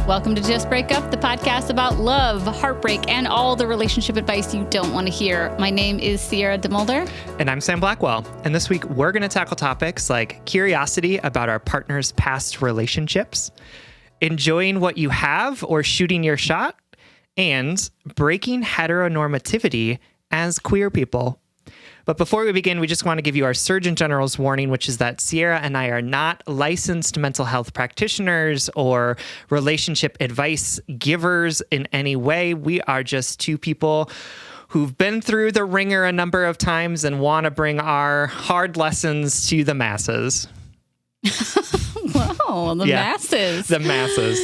Welcome to Just Break Up, the podcast about love, heartbreak, and all the relationship advice you don't want to hear. My name is Sierra DeMulder. And I'm Sam Blackwell. And this week, we're going to tackle topics like curiosity about our partner's past relationships, enjoying what you have or shooting your shot, and breaking heteronormativity as queer people. But before we begin, we just want to give you our Surgeon General's warning, which is that Sierra and I are not licensed mental health practitioners or relationship advice givers in any way. We are just two people who've been through the ringer a number of times and want to bring our hard lessons to the masses. Whoa, the masses. The masses.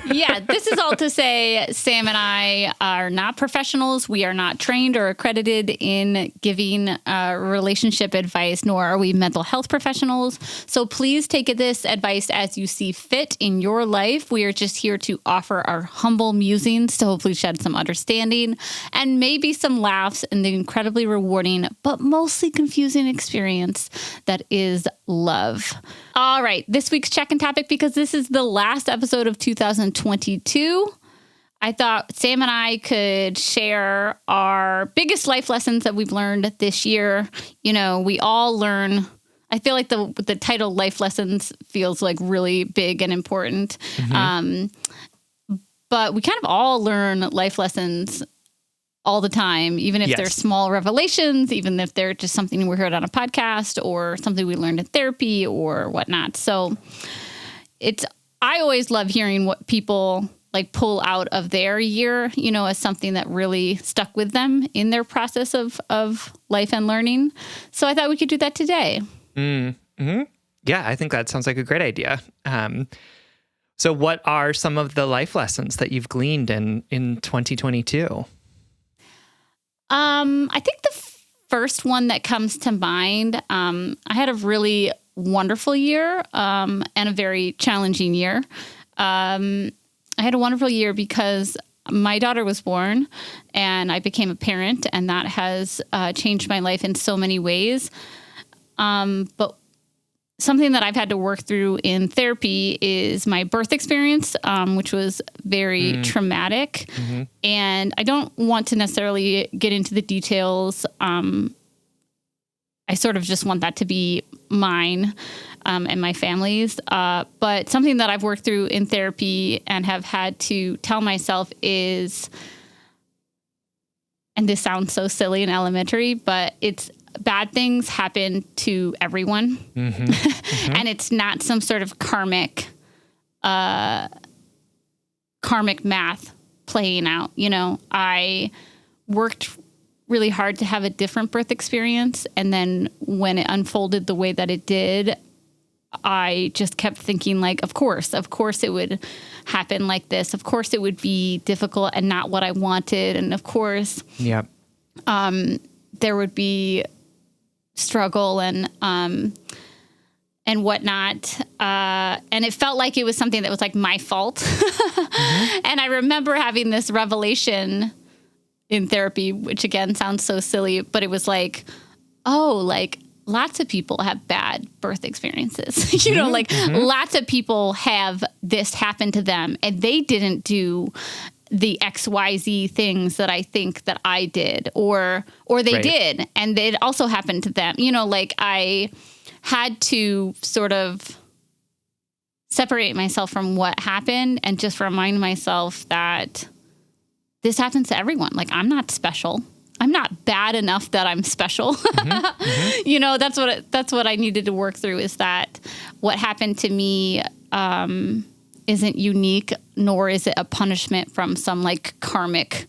Yeah, this is all to say Sam and I are not professionals. We are not trained or accredited in giving relationship advice, nor are we mental health professionals. So please take this advice as you see fit in your life. We are just here to offer our humble musings to hopefully shed some understanding and maybe some laughs in the incredibly rewarding, but mostly confusing experience that is love. All right, this week's check-in topic, because this is the last episode of 2022, I thought Sam and I could share our biggest life lessons that we've learned this year. You know, we all learn, I feel like the title Life Lessons feels like really big and important. But we kind of all learn life lessons all the time, even if they're small revelations, even if they're just something we heard on a podcast or something we learned in therapy or whatnot. So I always love hearing what people like pull out of their year, you know, as something that really stuck with them in their process of life and learning. So I thought we could do that today. Mm-hmm. Yeah, I think that sounds like a great idea. So what are some of the life lessons that you've gleaned in 2022? I think the first one that comes to mind, I had a really wonderful year and a very challenging year. I had a wonderful year because my daughter was born and I became a parent, and that has changed my life in so many ways. But something that I've had to work through in therapy is my birth experience, which was very traumatic. Mm-hmm. And I don't want to necessarily get into the details. I sort of just want that to be mine and my family's. But something that I've worked through in therapy and have had to tell myself is, and this sounds so silly and elementary, but it's bad things happen to everyone. Mm-hmm. Mm-hmm. And it's not some sort of karmic math playing out. You know, I worked really hard to have a different birth experience. And then when it unfolded the way that it did, I just kept thinking like, of course it would happen like this. Of course it would be difficult and not what I wanted. And of course, there would be struggle and whatnot. And it felt like it was something that was like my fault. Mm-hmm. And I remember having this revelation in therapy, which again sounds so silly, but it was like, oh, like lots of people have bad birth experiences, you know, like lots of people have this happen to them and they didn't do the XYZ things that I think that I did, or they did, and it also happened to them. You know, like I had to sort of separate myself from what happened and just remind myself that this happens to everyone. Like I'm not special. I'm not bad enough that I'm special. You know, that's what I needed to work through, is that what happened to me, isn't unique, nor is it a punishment from some like karmic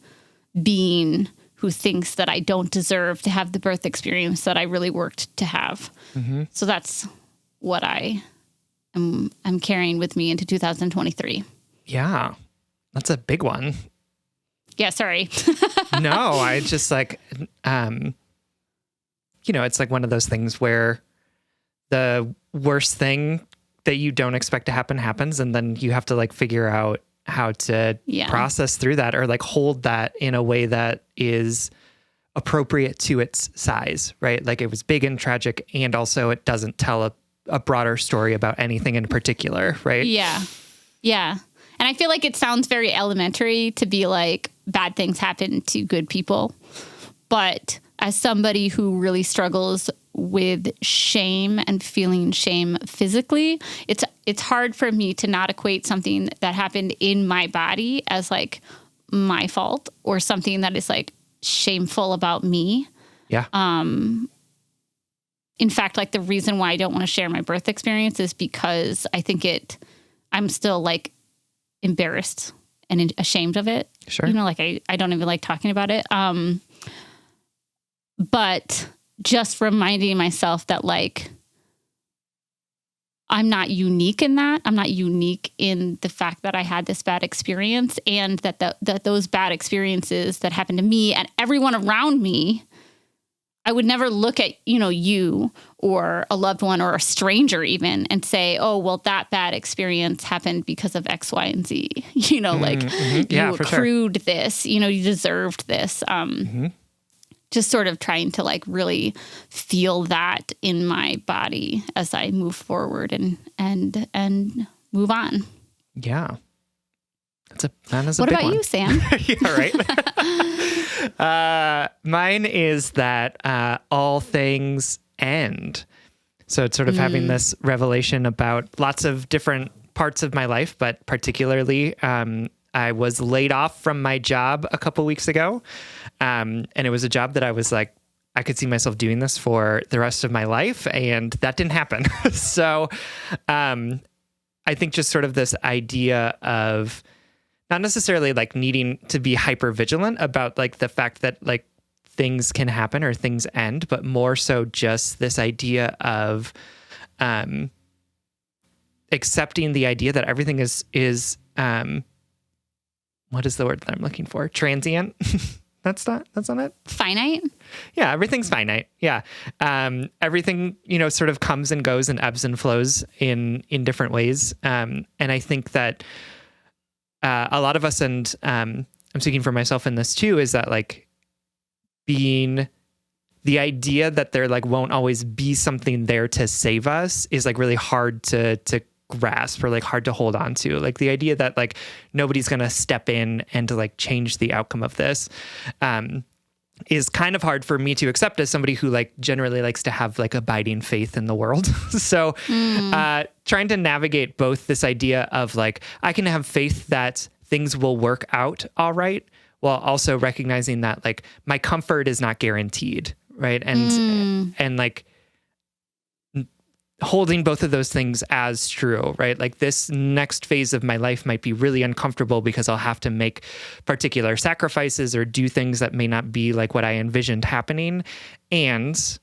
being who thinks that I don't deserve to have the birth experience that I really worked to have. Mm-hmm. So that's what I'm carrying with me into 2023. Yeah, that's a big one. Yeah, sorry. No, I just like, you know, it's like one of those things where the worst thing that you don't expect to happen happens, and then you have to like figure out how to process through that, or like hold that in a way that is appropriate to its size, right? Like it was big and tragic, and also it doesn't tell a broader story about anything in particular, right? Yeah. Yeah. And I feel like it sounds very elementary to be like, bad things happen to good people. But as somebody who really struggles with shame and feeling shame physically, it's hard for me to not equate something that happened in my body as like my fault or something that is like shameful about me. Yeah. In fact, like the reason why I don't want to share my birth experience is because I think I'm still like embarrassed and ashamed of it. Sure. You know, like I don't even like talking about it. But just reminding myself that like, I'm not unique in that. I'm not unique in the fact that I had this bad experience, and that those bad experiences that happened to me and everyone around me, I would never look at, you or a loved one or a stranger even and say, oh, well, that bad experience happened because of X, Y, and Z. You accrued this, you deserved this. Just sort of trying to like really feel that in my body as I move forward and move on. Yeah. That is a what big about one. you, Sam? Yeah, right. Mine is that all things end. So it's sort of having this revelation about lots of different parts of my life, but particularly I was laid off from my job a couple weeks ago. And it was a job that I was like, I could see myself doing this for the rest of my life. And that didn't happen. So I think just sort of this idea of not necessarily like needing to be hyper vigilant about like the fact that like things can happen or things end, but more so just this idea of accepting the idea that everything is what is the word that I'm looking for? Transient. That's not it. Finite. Yeah. Everything's finite. Yeah. Everything, sort of comes and goes and ebbs and flows in different ways. And I think that a lot of us, and I'm speaking for myself in this too, is that like being the idea that there like won't always be something there to save us is like really hard to grasp or like hard to hold on to. Like the idea that like nobody's going to step in and to like change the outcome of this is kind of hard for me to accept as somebody who like generally likes to have like abiding faith in the world. So trying to navigate both this idea of like, I can have faith that things will work out all right, while also recognizing that like my comfort is not guaranteed. Right. And like, holding both of those things as true, right? Like this next phase of my life might be really uncomfortable because I'll have to make particular sacrifices or do things that may not be like what I envisioned happening. And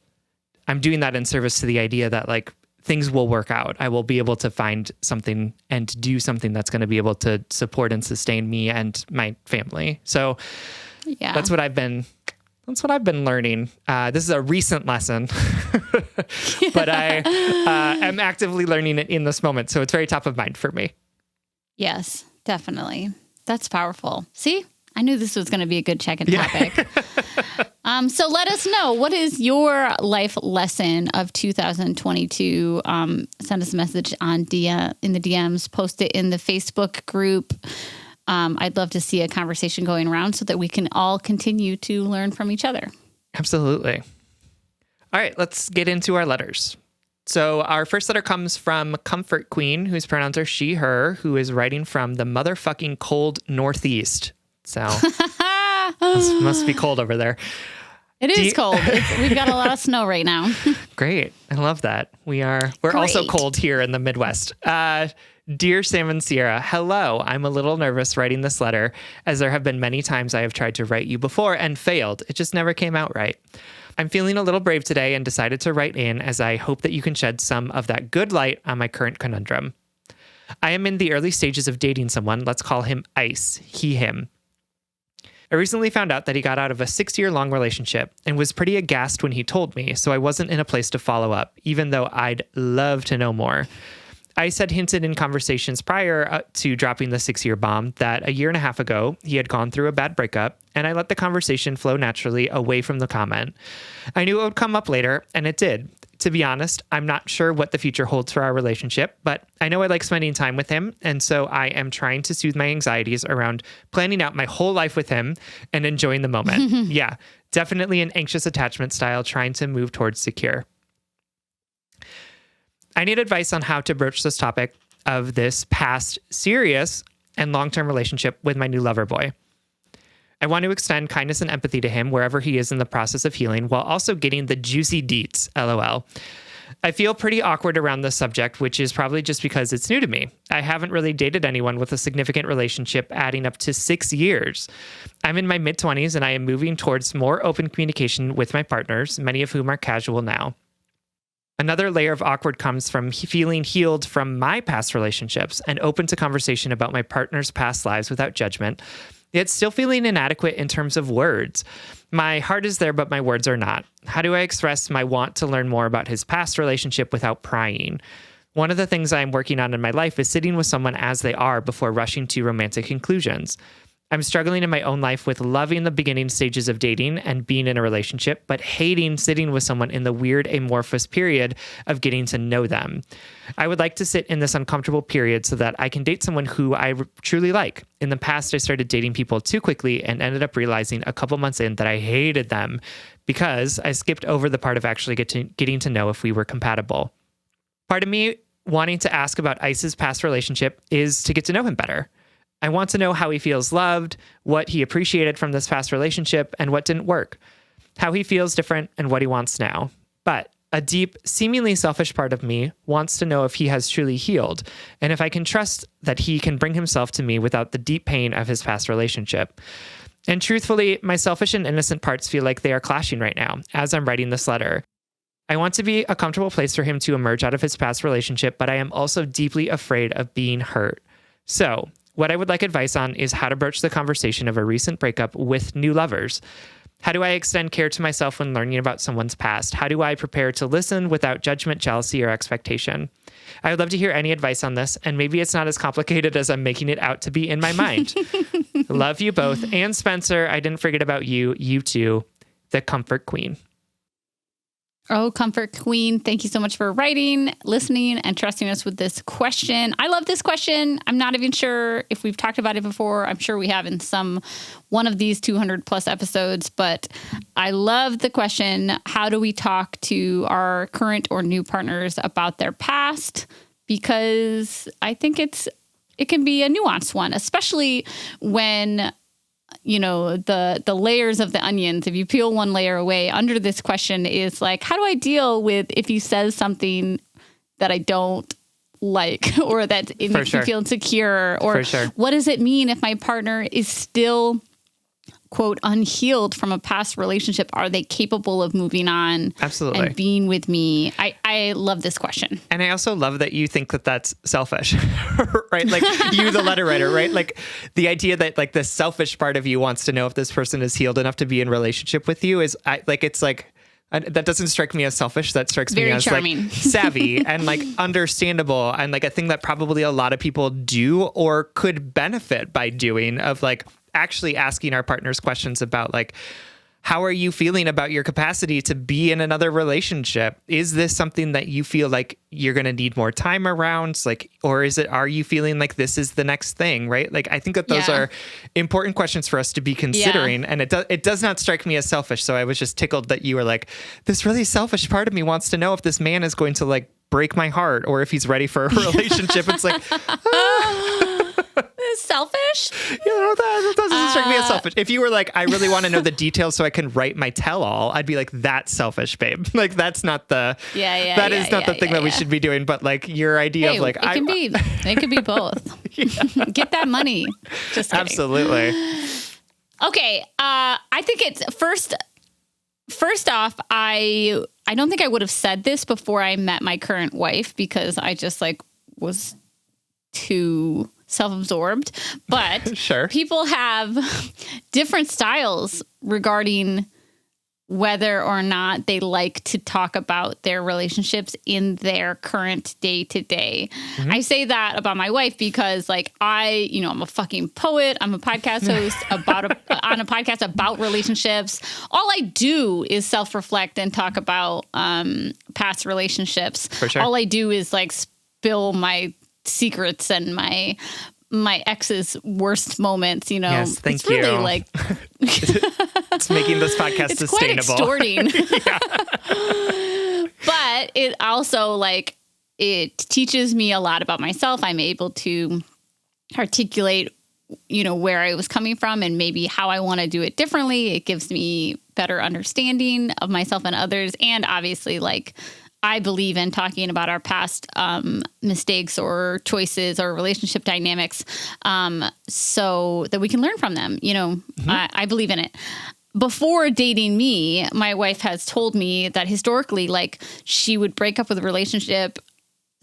I'm doing that in service to the idea that like things will work out. I will be able to find something and do something that's going to be able to support and sustain me and my family. So yeah, that's what I've been learning. This is a recent lesson, but I am actively learning it in this moment. So it's very top of mind for me. Yes, definitely. That's powerful. See, I knew this was going to be a good check-in topic. So let us know, what is your life lesson of 2022? Send us a message on in the DMs, post it in the Facebook group. I'd love to see a conversation going around so that we can all continue to learn from each other. Absolutely. All right, let's get into our letters. So our first letter comes from Comfort Queen, whose pronouns are she, her, who is writing from the motherfucking cold Northeast. So this must be cold over there. It is cold. We've got a lot of snow right now. Great. I love that. We're also cold here in the Midwest. Dear Sam and Sierra, hello. I'm a little nervous writing this letter, as there have been many times I have tried to write you before and failed. It just never came out right. I'm feeling a little brave today and decided to write in, as I hope that you can shed some of that good light on my current conundrum. I am in the early stages of dating someone. Let's call him Ice, he, him. I recently found out that he got out of a 6-year-long relationship and was pretty aghast when he told me, so I wasn't in a place to follow up, even though I'd love to know more. Ice had hinted in conversations prior to dropping the 6-year bomb that 1.5 years ago, he had gone through a bad breakup, and I let the conversation flow naturally away from the comment. I knew it would come up later, and it did. To be honest, I'm not sure what the future holds for our relationship, but I know I like spending time with him. And so I am trying to soothe my anxieties around planning out my whole life with him and enjoying the moment. Yeah, definitely an anxious attachment style, trying to move towards secure. I need advice on how to broach this topic of this past serious and long-term relationship with my new lover boy. I want to extend kindness and empathy to him wherever he is in the process of healing, while also getting the juicy deets, LOL. I feel pretty awkward around this subject, which is probably just because it's new to me. I haven't really dated anyone with a significant relationship adding up to 6 years. I'm in my mid-20s and I am moving towards more open communication with my partners, many of whom are casual now. Another layer of awkward comes from feeling healed from my past relationships and open to conversation about my partner's past lives without judgment, yet still feeling inadequate in terms of words. My heart is there, but my words are not. How do I express my want to learn more about his past relationship without prying? One of the things I'm working on in my life is sitting with someone as they are before rushing to romantic conclusions. I'm struggling in my own life with loving the beginning stages of dating and being in a relationship, but hating sitting with someone in the weird amorphous period of getting to know them. I would like to sit in this uncomfortable period so that I can date someone who I truly like. In the past, I started dating people too quickly and ended up realizing a couple months in that I hated them because I skipped over the part of actually getting to know if we were compatible. Part of me wanting to ask about Ice's past relationship is to get to know him better. I want to know how he feels loved, what he appreciated from this past relationship, and what didn't work, how he feels different, and what he wants now. But a deep, seemingly selfish part of me wants to know if he has truly healed, and if I can trust that he can bring himself to me without the deep pain of his past relationship. And truthfully, my selfish and innocent parts feel like they are clashing right now as I'm writing this letter. I want to be a comfortable place for him to emerge out of his past relationship, but I am also deeply afraid of being hurt. So, what I would like advice on is how to broach the conversation of a recent breakup with new lovers. How do I extend care to myself when learning about someone's past? How do I prepare to listen without judgment, jealousy, or expectation? I would love to hear any advice on this, and maybe it's not as complicated as I'm making it out to be in my mind. Love you both. And Spencer, I didn't forget about you. You too. The Comfort Queen. Oh, Comfort Queen, thank you so much for writing, listening, and trusting us with this question. I love this question. I'm not even sure if we've talked about it before. I'm sure we have in one of these 200 plus episodes, but I love the question. How do we talk to our current or new partners about their past? Because I think it can be a nuanced one, especially when the layers of the onions. If you peel one layer away, under this question is like, how do I deal with if he says something that I don't like, or that it makes me feel insecure, or what does it mean if my partner is still, quote, unhealed from a past relationship? Are they capable of moving on? Absolutely. And being with me? I love this question. And I also love that you think that that's selfish, right? Like you, the letter writer, right? Like the idea that like the selfish part of you wants to know if this person is healed enough to be in relationship with you is that doesn't strike me as selfish. That strikes me as charming. Like savvy and like understandable, and like a thing that probably a lot of people do or could benefit by doing, of like actually asking our partners questions about like, how are you feeling about your capacity to be in another relationship? Is this something that you feel like you're going to need more time around? Like, or are you feeling like this is the next thing, right? Like, I think that those are important questions for us to be considering. And it does not strike me as selfish. So I was just tickled that you were like, this really selfish part of me wants to know if this man is going to like break my heart or if he's ready for a relationship. It's like, selfish? That doesn't strike me as selfish. If you were like, I really want to know the details so I can write my tell-all, I'd be like, that's selfish, babe. Like, that's not the the thing that we should be doing. But like your idea of like, it could be both. Get that money. Just kidding. Absolutely. Okay. I think it's first off, I don't think I would have said this before I met my current wife, because I just like was too self-absorbed, but sure, people have different styles regarding whether or not they like to talk about their relationships in their current day to day. I say that about my wife because like I'm a fucking poet. I'm a podcast host on a podcast about relationships. All I do is self-reflect and talk about past relationships. For sure. All I do is like spill my secrets and my ex's worst moments, Yes, thank it's really you. like It's making this podcast it's sustainable. quite extorting. But it also like it teaches me a lot about myself. I'm able to articulate, where I was coming from and maybe how I want to do it differently. It gives me better understanding of myself and others. And obviously, like, I believe in talking about our past mistakes or choices or relationship dynamics so that we can learn from them. I believe in it. Before dating me, my wife has told me that historically, like, she would break up with a relationship,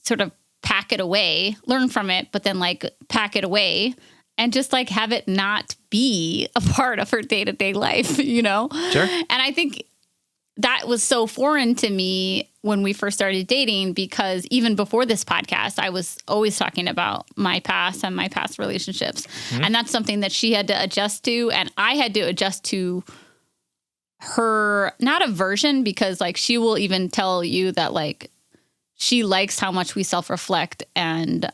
sort of pack it away, learn from it, but then like pack it away and just like have it not be a part of her day-to-day life, Sure. And I think that was so foreign to me when we first started dating, because even before this podcast, I was always talking about my past and my past relationships. And that's something that she had to adjust to. And I had to adjust to her, not aversion, because like she will even tell you that like she likes how much we self-reflect and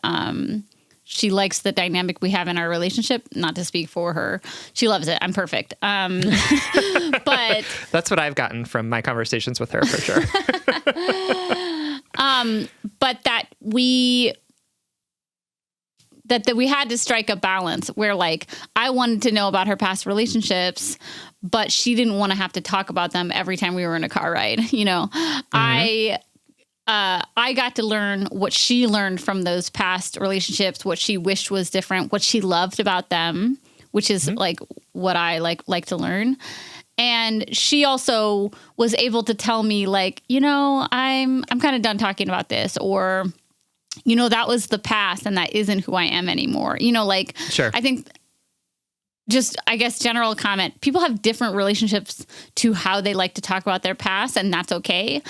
she likes the dynamic we have in our relationship. Not to speak for her. She loves it. I'm perfect. But That's what I've gotten from my conversations with her, for sure. but that we had to strike a balance where like I wanted to know about her past relationships, but she didn't want to have to talk about them every time we were in a car ride. I got to learn what she learned from those past relationships, what she wished was different, what she loved about them, which is like what I like to learn. And she also was able to tell me like, I'm kind of done talking about this, or, that was the past and that isn't who I am anymore. Sure. I think just, I guess, general comment, people have different relationships to how they like to talk about their past, and that's okay.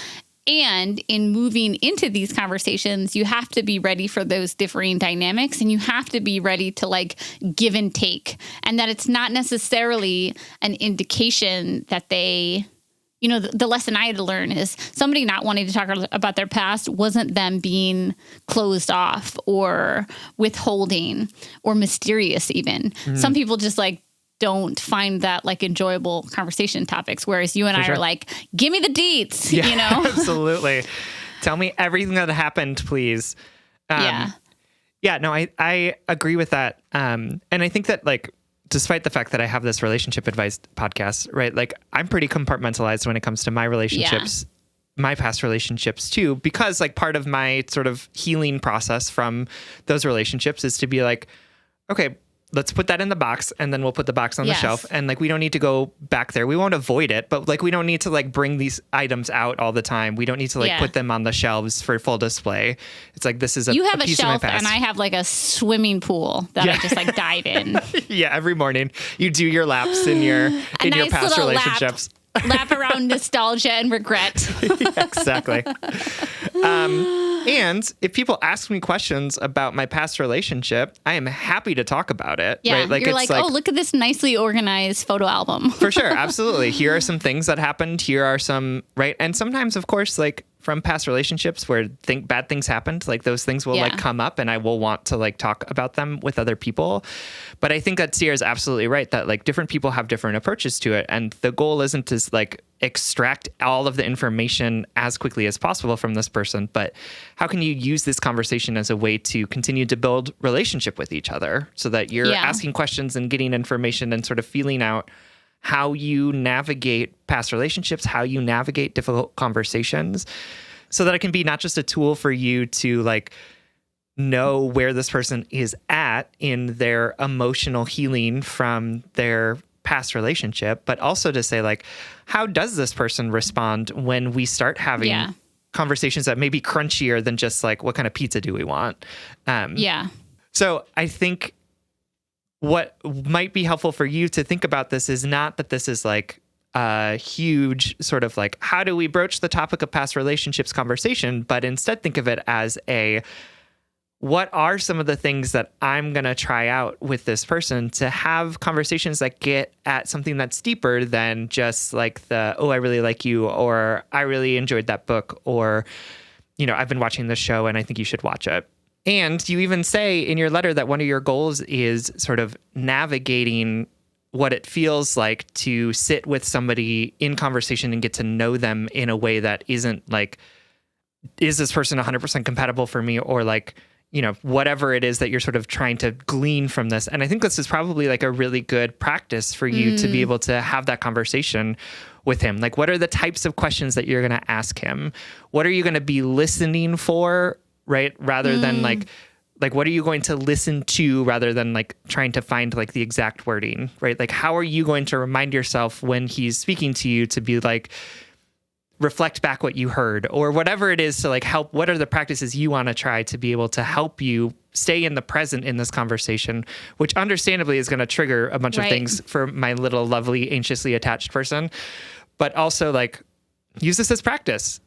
And in moving into these conversations, you have to be ready for those differing dynamics, and you have to be ready to like give and take, and that it's not necessarily an indication that they, the lesson I had to learn is somebody not wanting to talk about their past wasn't them being closed off or withholding or mysterious even. Some people just like don't find that like enjoyable conversation topics. Whereas you and I are like, give me the deets, Absolutely. Tell me everything that happened, please. Yeah, no, I agree with that. And I think that like, despite the fact that I have this relationship advice podcast, right? Like I'm pretty compartmentalized when it comes to my relationships, my past relationships too, because like part of my sort of healing process from those relationships is to be like, okay, let's put that in the box, and then we'll put the box on the shelf. And like, we don't need to go back there. We won't avoid it, but like, we don't need to like bring these items out all the time. We don't need to like put them on the shelves for full display. It's like, this is you have a piece shelf of my past. And I have like a swimming pool that I just like dive in. Every morning you do your laps in your nice past little relationships. Lap around nostalgia and regret. Exactly. And if people ask me questions about my past relationship, I am happy to talk about it. Yeah, right? you're like, oh, look at this nicely organized photo album. For sure. Absolutely. Here are some things that happened. Here are some, right? And sometimes, of course, like from past relationships where bad things happened, like those things will like come up and I will want to like talk about them with other people. But I think that Sierra is absolutely right that like different people have different approaches to it. And the goal isn't to like extract all of the information as quickly as possible from this person, but how can you use this conversation as a way to continue to build relationship with each other so that you're asking questions and getting information and sort of feeling out how you navigate past relationships, how you navigate difficult conversations, so that it can be not just a tool for you to like know where this person is at in their emotional healing from their past relationship, but also to say like, how does this person respond when we start having conversations that may be crunchier than just like, what kind of pizza do we want? So I think what might be helpful for you to think about this is not that this is like a huge sort of like, how do we broach the topic of past relationships conversation, but instead think of it as what are some of the things that I'm going to try out with this person to have conversations that get at something that's deeper than just like oh, I really like you, or I really enjoyed that book, or, I've been watching this show and I think you should watch it. And you even say in your letter that one of your goals is sort of navigating what it feels like to sit with somebody in conversation and get to know them in a way that isn't like, is this person 100% compatible for me, or like, whatever it is that you're sort of trying to glean from this. And I think this is probably like a really good practice for you to be able to have that conversation with him. Like, what are the types of questions that you're going to ask him? What are you going to be listening for, right? Rather than like, what are you going to listen to rather than like trying to find like the exact wording, right? Like, how are you going to remind yourself when he's speaking to you to be like, reflect back what you heard, or whatever it is to like help? What are the practices you want to try to be able to help you stay in the present in this conversation, which understandably is going to trigger a bunch of things for my little lovely anxiously attached person, but also like use this as practice.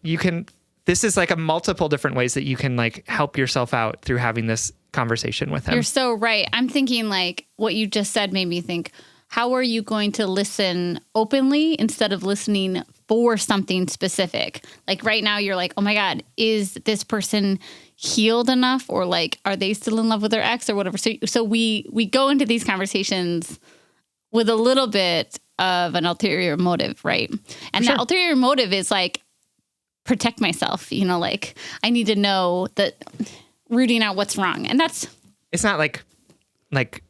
This is like a multiple different ways that you can like help yourself out through having this conversation with him. You're so right. I'm thinking like what you just said made me think, how are you going to listen openly instead of listening for something specific? Like right now you're like, oh my God, is this person healed enough? Or like, are they still in love with their ex or whatever? So we go into these conversations with a little bit of an ulterior motive, right? And that ulterior motive is like, protect myself, like I need to know that, rooting out what's wrong. And it's not like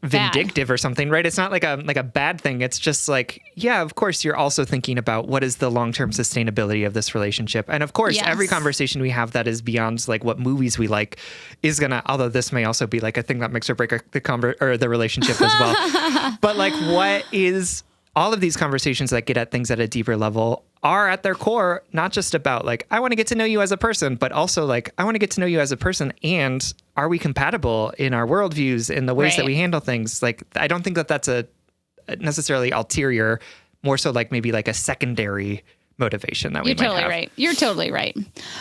vindictive or something, right? It's not like a bad thing. It's just like, yeah, of course you're also thinking about what is the long-term sustainability of this relationship. And of course, every conversation we have that is beyond like what movies we like is gonna, although this may also be like a thing that makes or break the relationship as well. But like, what is all of these conversations that get at things at a deeper level are at their core not just about like, I want to get to know you as a person, but also like, I want to get to know you as a person, and are we compatible in our worldviews, in the ways that we handle things? Like, I don't think that that's a necessarily ulterior, more so like maybe like a secondary motivation that we might have. Right. You're totally right.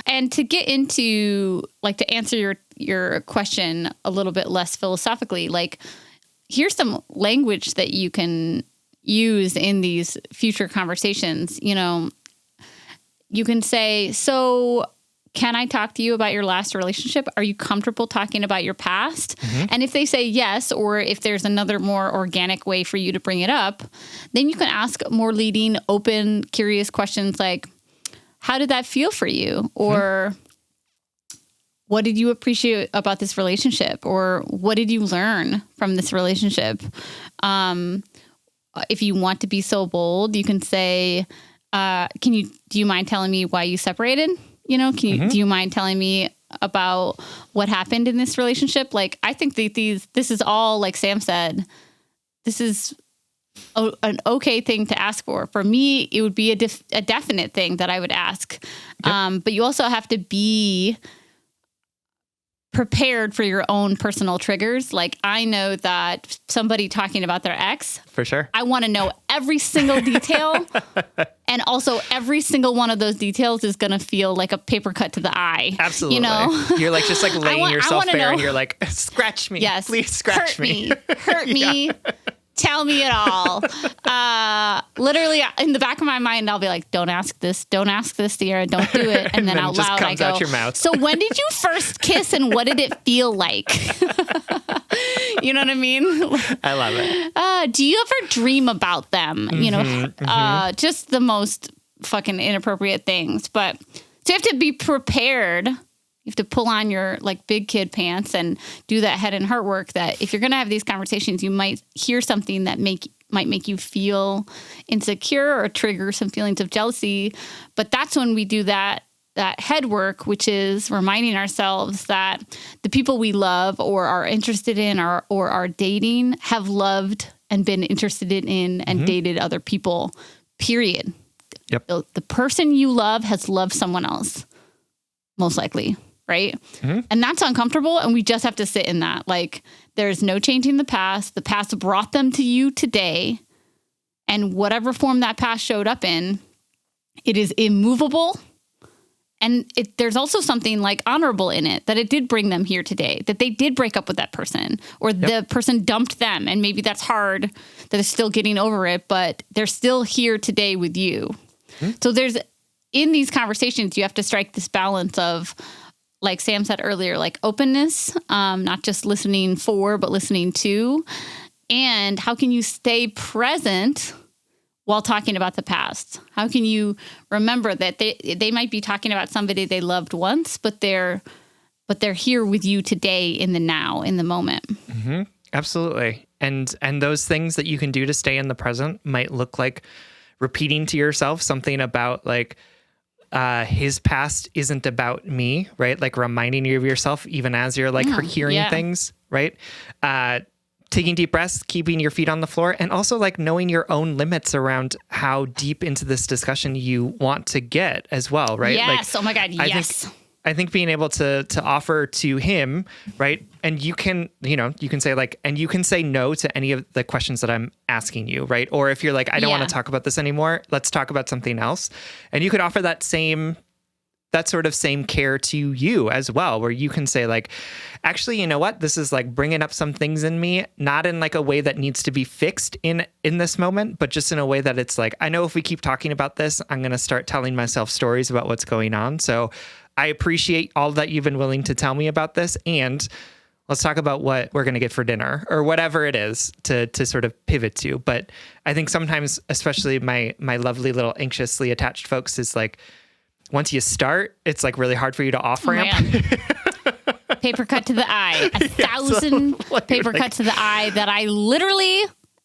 And to get into like, to answer your question a little bit less philosophically, like here's some language that you can use in these future conversations. You can say, so can I talk to you about your last relationship? Are you comfortable talking about your past? Mm-hmm. And if they say yes, or if there's another more organic way for you to bring it up, then you can ask more leading, open, curious questions like, how did that feel for you? Or what did you appreciate about this relationship? Or what did you learn from this relationship? If you want to be so bold, you can say, do you mind telling me why you separated? Do you mind telling me about what happened in this relationship? Like, I think that this is all, like Sam said, this is an okay thing to ask for. For me, it would be a definite thing that I would ask. Yep. But you also have to be prepared for your own personal triggers. Like, I know that somebody talking about their ex, for sure, I want to know every single detail. And also every single one of those details is going to feel like a paper cut to the eye. Absolutely. You're like, just like laying yourself bare and you're like, scratch me. Yes. Please scratch me. Hurt me. Tell me it all. Literally in the back of my mind, I'll be like, don't ask this, Sierra, don't do it. And then out loud I go, out your mouth. So when did you first kiss and what did it feel like? You know what I mean? I love it. Do you ever dream about them? Just the most fucking inappropriate things. But so you have to be prepared. You have to pull on your like big kid pants and do that head and heart work, that if you're going to have these conversations, you might hear something that might make you feel insecure or trigger some feelings of jealousy. But that's when we do that head work, which is reminding ourselves that the people we love or are interested in or are dating have loved and been interested in and dated other people, period. Yep. The person you love has loved someone else, most likely. Right. Mm-hmm. And that's uncomfortable. And we just have to sit in that. Like, there's no changing the past. The past brought them to you today. And whatever form that past showed up in, it is immovable. And there's also something like honorable in it, that it did bring them here today, that they did break up with that person, or the person dumped them. And maybe that's hard, that they're still getting over it, but they're still here today with you. So in these conversations, you have to strike this balance of, like Sam said earlier, like openness, not just listening for, but listening to. And how can you stay present while talking about the past? How can you remember that they might be talking about somebody they loved once, but they're here with you today in the now, in the moment. Mm-hmm. Absolutely. And those things that you can do to stay in the present might look like repeating to yourself something about like, his past isn't about me, right? Like reminding you of yourself, even as you're like hearing things, right? Taking deep breaths, keeping your feet on the floor, and also like knowing your own limits around how deep into this discussion you want to get as well, right? Yes. Like, oh my God. Yes. I think being able to offer to him, right? And you can say like, and you can say no to any of the questions that I'm asking you, right? Or if you're like, I don't want to talk about this anymore, let's talk about something else. And you could offer that sort of same care to you as well, where you can say like, actually, you know what? This is like bringing up some things in me, not in like a way that needs to be fixed in this moment, but just in a way that it's like, I know if we keep talking about this, I'm going to start telling myself stories about what's going on. So I appreciate all that you've been willing to tell me about this, and let's talk about what we're going to get for dinner or whatever it is to sort of pivot to. But I think sometimes, especially my lovely little anxiously attached folks, is like, once you start, it's like really hard for you to off ramp. Paper cut to the eye, 1,000 paper cuts to the eye that I literally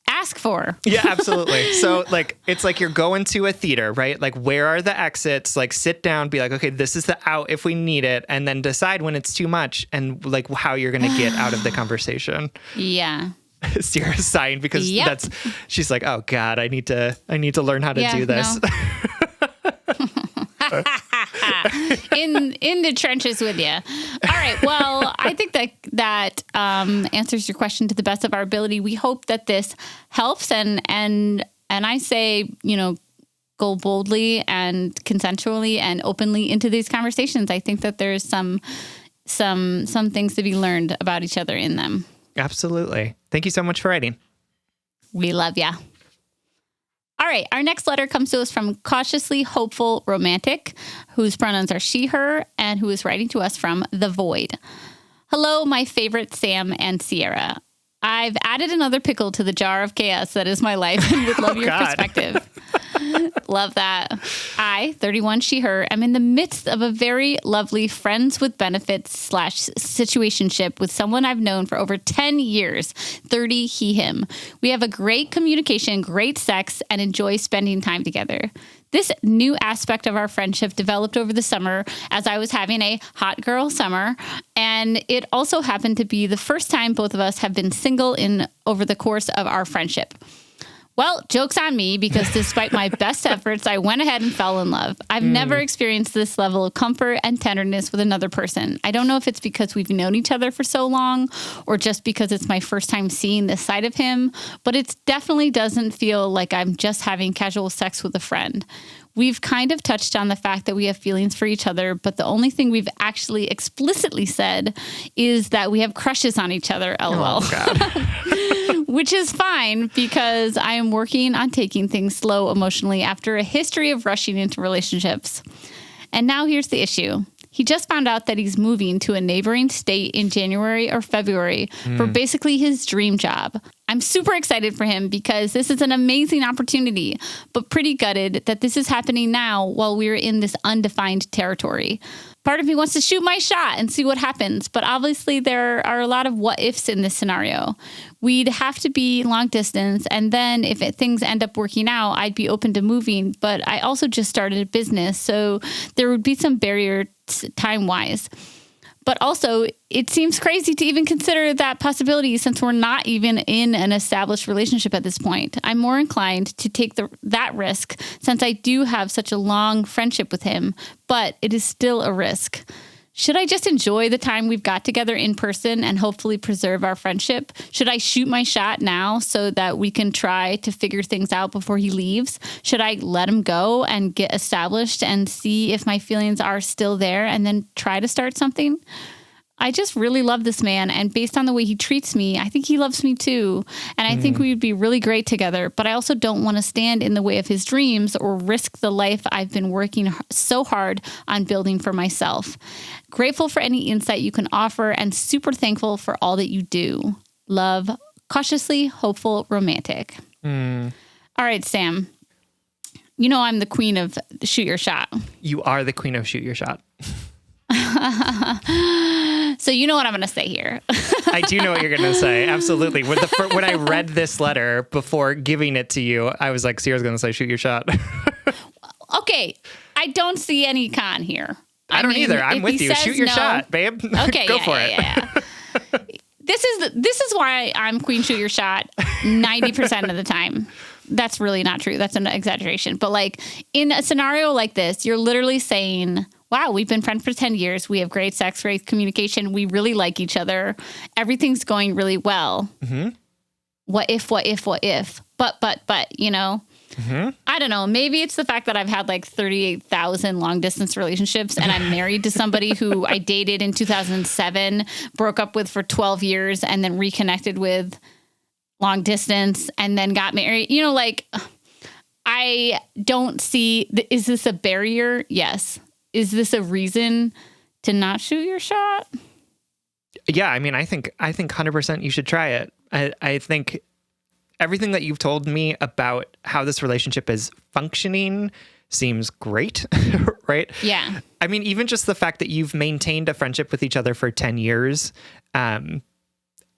ask for. Yeah, absolutely. So like, it's like you're going to a theater, right? Like, where are the exits? Like, sit down, be like, okay, this is the out if we need it. And then decide when it's too much and like how you're going to get out of the conversation. Yeah. Sierra's sighing because she's like, oh God, I need to learn how to do this. No. in the trenches with you. All right. Well, I think that answers your question to the best of our ability. We hope that this helps, and I say, go boldly and consensually and openly into these conversations. I think that there's some things to be learned about each other in them. Absolutely. Thank you so much for writing. We love ya. All right. Our next letter comes to us from Cautiously Hopeful Romantic, whose pronouns are she, her, and who is writing to us from The Void. Hello, my favorite Sam and Sierra. I've added another pickle to the jar of chaos that is my life and would love your perspective. Love that. I, 31 she, her, am in the midst of a very lovely friends with benefits / situationship with someone I've known for over 10 years, 30 he, him. We have a great communication, great sex, and enjoy spending time together. This new aspect of our friendship developed over the summer as I was having a hot girl summer, and it also happened to be the first time both of us have been single over the course of our friendship. Well, joke's on me, because despite my best efforts, I went ahead and fell in love. I've never experienced this level of comfort and tenderness with another person. I don't know if it's because we've known each other for so long or just because it's my first time seeing this side of him, but it definitely doesn't feel like I'm just having casual sex with a friend. We've kind of touched on the fact that we have feelings for each other, but the only thing we've actually explicitly said is that we have crushes on each other, LOL. Oh, God. Which is fine, because I am working on taking things slow emotionally after a history of rushing into relationships. And now here's the issue. He just found out that he's moving to a neighboring state in January or February for basically his dream job. I'm super excited for him because this is an amazing opportunity, but pretty gutted that this is happening now while we're in this undefined territory. Part of me wants to shoot my shot and see what happens, but obviously there are a lot of what ifs in this scenario. We'd have to be long distance, and then if things end up working out, I'd be open to moving, but I also just started a business, so there would be some barrier time-wise. But also, it seems crazy to even consider that possibility since we're not even in an established relationship at this point. I'm more inclined to take that risk since I do have such a long friendship with him, but it is still a risk. Should I just enjoy the time we've got together in person and hopefully preserve our friendship? Should I shoot my shot now so that we can try to figure things out before he leaves? Should I let him go and get established and see if my feelings are still there and then try to start something? I just really love this man. And based on the way he treats me, I think he loves me too. And I think we would be really great together. But I also don't want to stand in the way of his dreams or risk the life I've been working so hard on building for myself. Grateful for any insight you can offer and super thankful for all that you do. Love, cautiously hopeful, romantic. All right, Sam. You know I'm the queen of shoot your shot. You are the queen of shoot your shot. So you know what I'm going to say here. I do know what you're going to say. Absolutely. When I read this letter before giving it to you, I was like, Sierra's going to say shoot your shot. Okay. I don't see any con here. I don't either. I'm with you. Shoot your shot, babe. Okay. Go for it. Yeah. This is why I'm queen shoot your shot 90% of the time. That's really not true. That's an exaggeration. But like in a scenario like this, you're literally saying, wow, we've been friends for 10 years. We have great sex, great communication. We really like each other. Everything's going really well. Mm-hmm. What if? But, you know, I don't know. Maybe it's the fact that I've had like 38,000 long distance relationships and I'm married to somebody who I dated in 2007, broke up with for 12 years and then reconnected with long distance and then got married. You know, like I don't see, is this a barrier? Yes. Is this a reason to not shoot your shot? Yeah, I mean, I think 100% you should try it. I think everything that you've told me about how this relationship is functioning seems great, right? Yeah. I mean, even just the fact that you've maintained a friendship with each other for 10 years, and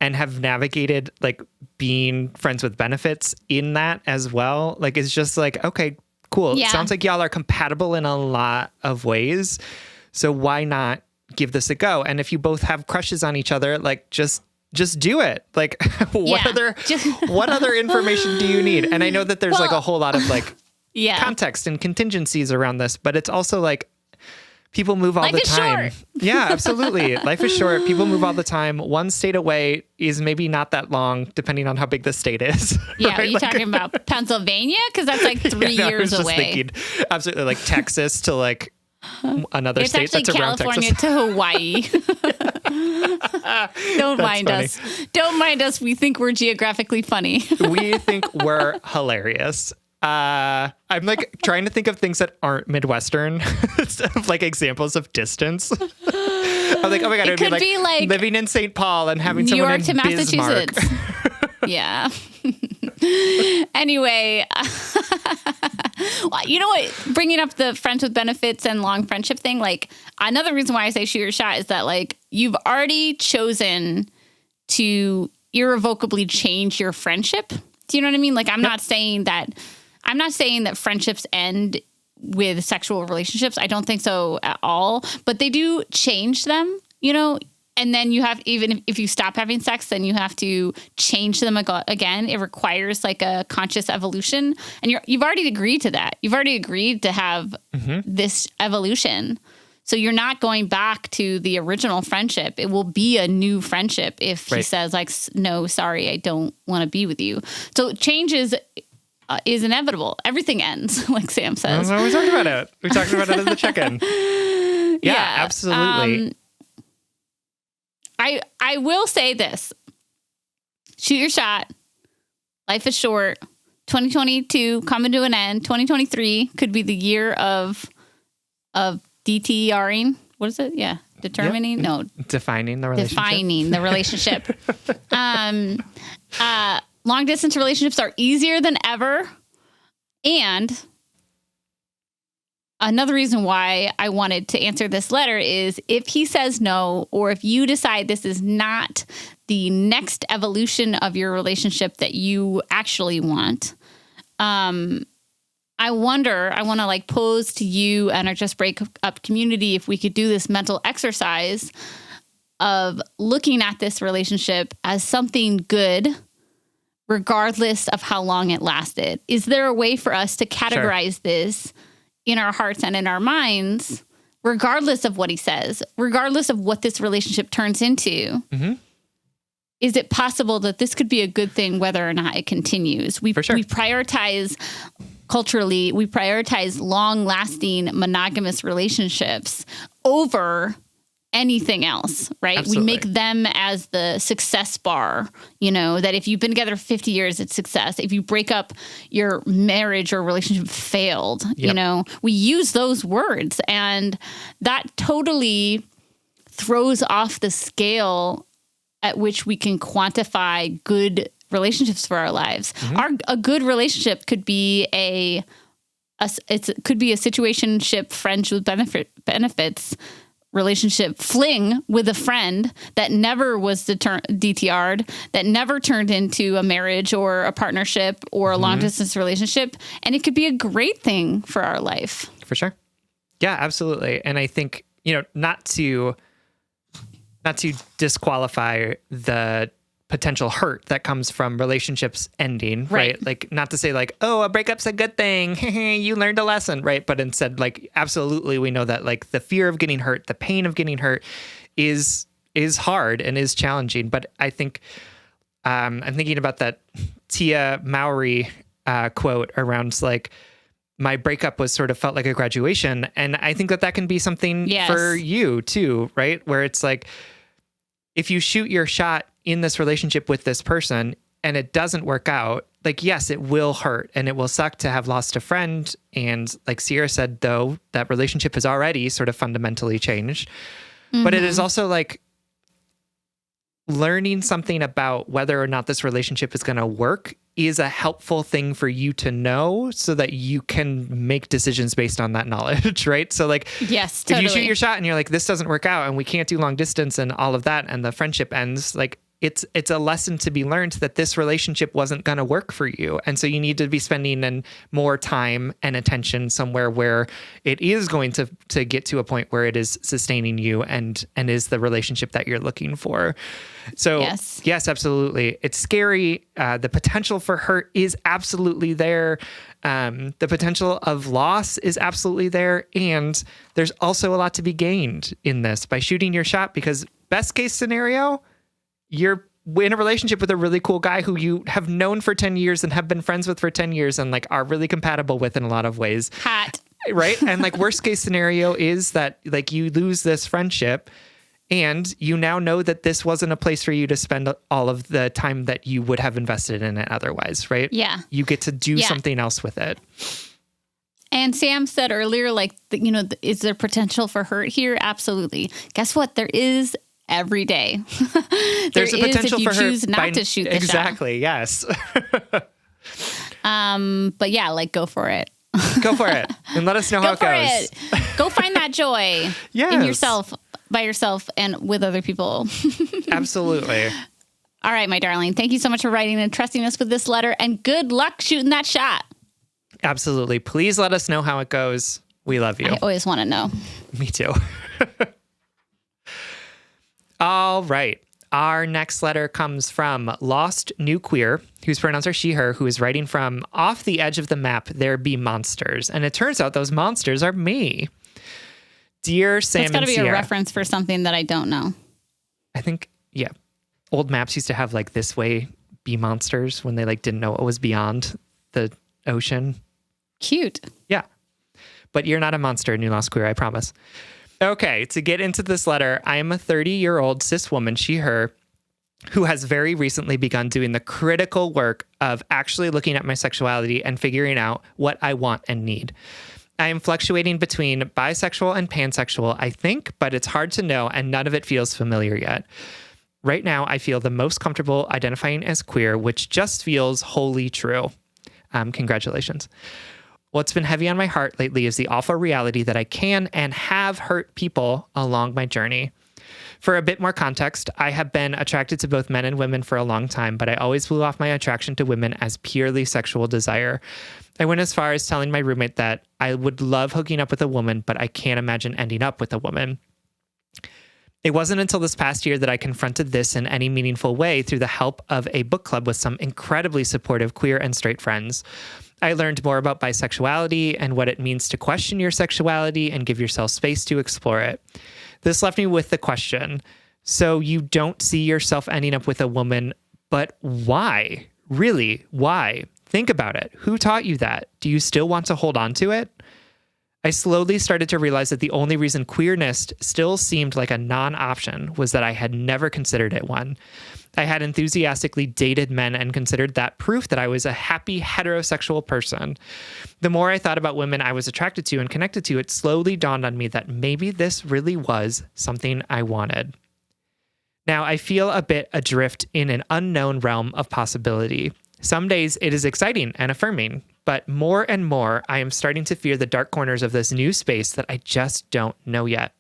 have navigated like being friends with benefits in that as well. Like, it's just like, okay, cool. Yeah. It sounds like y'all are compatible in a lot of ways. So why not give this a go? And if you both have crushes on each other, like just do it. Like what other information do you need? And I know that there's like a whole lot of like context and contingencies around this, but it's also like people move all the time. Life is short. Yeah, absolutely. Life is short. People move all the time. One state away is maybe not that long, depending on how big the state is. Yeah, right? are you talking about Pennsylvania? Because that's like 3 years I was away. Just thinking, absolutely, like Texas to like another state that's around California Texas. to Hawaii. Don't mind us. Don't mind us. We think we're geographically funny. We think we're hilarious. I'm like trying to think of things that aren't Midwestern, like examples of distance. I'm like, oh my God, it would be like living in St. Paul and having New someone York in to Bismarck. Massachusetts. Yeah. Anyway, you know what? Bringing up the friends with benefits and long friendship thing, like another reason why I say shoot your shot is that like you've already chosen to irrevocably change your friendship. Do you know what I mean? Like I'm not saying that friendships end with sexual relationships. I don't think so at all, but they do change them, you know, and then you have, even if you stop having sex, then you have to change them again. It requires like a conscious evolution, and you've already agreed to that. You've already agreed to have this evolution. So you're not going back to the original friendship. It will be a new friendship if he says like, no, sorry, I don't want to be with you. So change is inevitable. Everything ends, like Sam says. We talked about it. We talked about it in the check-in. Yeah, absolutely. I will say this. Shoot your shot. Life is short. 2022 coming to an end. 2023 could be the year of DTRing. What is it? Yeah. Determining? Yep. No. Defining the relationship. Long distance relationships are easier than ever. And another reason why I wanted to answer this letter is if he says no, or if you decide this is not the next evolution of your relationship that you actually want, I want to like pose to you and our Just Break Up community if we could do this mental exercise of looking at this relationship as something good, regardless of how long it lasted. Is there a way for us to categorize this in our hearts and in our minds regardless of what he says, regardless of what this relationship turns into, is it possible that this could be a good thing whether or not it continues? We prioritize culturally, we prioritize long-lasting monogamous relationships over anything else, right? Absolutely. We make them as the success bar, that if you've been together 50 years, it's success. If you break up, your marriage or relationship failed, we use those words, and that totally throws off the scale at which we can quantify good relationships for our lives. A good relationship could be it could be a situationship, friends with benefits, relationship, fling with a friend that never was DTR'd, that never turned into a marriage or a partnership or a long distance relationship. And it could be a great thing for our life. For sure. Yeah, absolutely. And I think, not to disqualify the potential hurt that comes from relationships ending, right? Like, not to say like, oh, a breakup's a good thing. You learned a lesson, right? But instead, like, absolutely, we know that like the fear of getting hurt, the pain of getting hurt is hard and is challenging. But I think I'm thinking about that Tia Mowry quote around like, my breakup was sort of felt like a graduation. And I think that can be something for you too, right? Where it's like, if you shoot your shot in this relationship with this person and it doesn't work out, like, yes, it will hurt and it will suck to have lost a friend. And like Sierra said, though, that relationship has already sort of fundamentally changed. But it is also like learning something about whether or not this relationship is going to work is a helpful thing for you to know so that you can make decisions based on that knowledge, right? So like, yes, totally. If you shoot your shot and you're like, this doesn't work out and we can't do long distance and all of that and the friendship ends, like it's a lesson to be learned that this relationship wasn't going to work for you. And so you need to be spending more time and attention somewhere where it is going to get to a point where it is sustaining you and is the relationship that you're looking for. So yes, absolutely. It's scary. The potential for hurt is absolutely there. The potential of loss is absolutely there. And there's also a lot to be gained in this by shooting your shot, because best case scenario, you're in a relationship with a really cool guy who you have known for 10 years and have been friends with for 10 years and like are really compatible with in a lot of ways. Hot. Right? And like worst case scenario is that like you lose this friendship and you now know that this wasn't a place for you to spend all of the time that you would have invested in it otherwise, right? Yeah. You get to do something else with it. And Sam said earlier, like, is there potential for hurt here? Absolutely. Guess what? There is every day. There's a potential for hurt. Choose not to shoot the exactly, shot. Yes. But yeah, like go for it. Go for it. And let us know how it goes. Go find that joy in yourself, by yourself, and with other people. Absolutely. All right, my darling. Thank you so much for writing and trusting us with this letter, and good luck shooting that shot. Absolutely. Please let us know how it goes. We love you. I always want to know. Me too. All right. Our next letter comes from Lost New Queer, whose pronouns are she, her, who is writing from off the edge of the map, there be monsters. And it turns out those monsters are me. Dear Sam and Sierra. That's got to be a reference for something that I don't know. I think, yeah. Old maps used to have like this way be monsters when they like didn't know what was beyond the ocean. Cute. Yeah. But you're not a monster, New Lost Queer, I promise. Okay, to get into this letter, I am a 30-year-old cis woman, she, her, who has very recently begun doing the critical work of actually looking at my sexuality and figuring out what I want and need. I am fluctuating between bisexual and pansexual, I think, but it's hard to know and none of it feels familiar yet. Right now, I feel the most comfortable identifying as queer, which just feels wholly true. Congratulations. What's been heavy on my heart lately is the awful reality that I can and have hurt people along my journey. For a bit more context, I have been attracted to both men and women for a long time, but I always blew off my attraction to women as purely sexual desire. I went as far as telling my roommate that I would love hooking up with a woman, but I can't imagine ending up with a woman. It wasn't until this past year that I confronted this in any meaningful way through the help of a book club with some incredibly supportive queer and straight friends. I learned more about bisexuality and what it means to question your sexuality and give yourself space to explore it. This left me with the question, so you don't see yourself ending up with a woman, but why? Really, why? Think about it. Who taught you that? Do you still want to hold on to it? I slowly started to realize that the only reason queerness still seemed like a non-option was that I had never considered it one. I had enthusiastically dated men and considered that proof that I was a happy heterosexual person. The more I thought about women I was attracted to and connected to, it slowly dawned on me that maybe this really was something I wanted. Now, I feel a bit adrift in an unknown realm of possibility. Some days it is exciting and affirming, but more and more I am starting to fear the dark corners of this new space that I just don't know yet.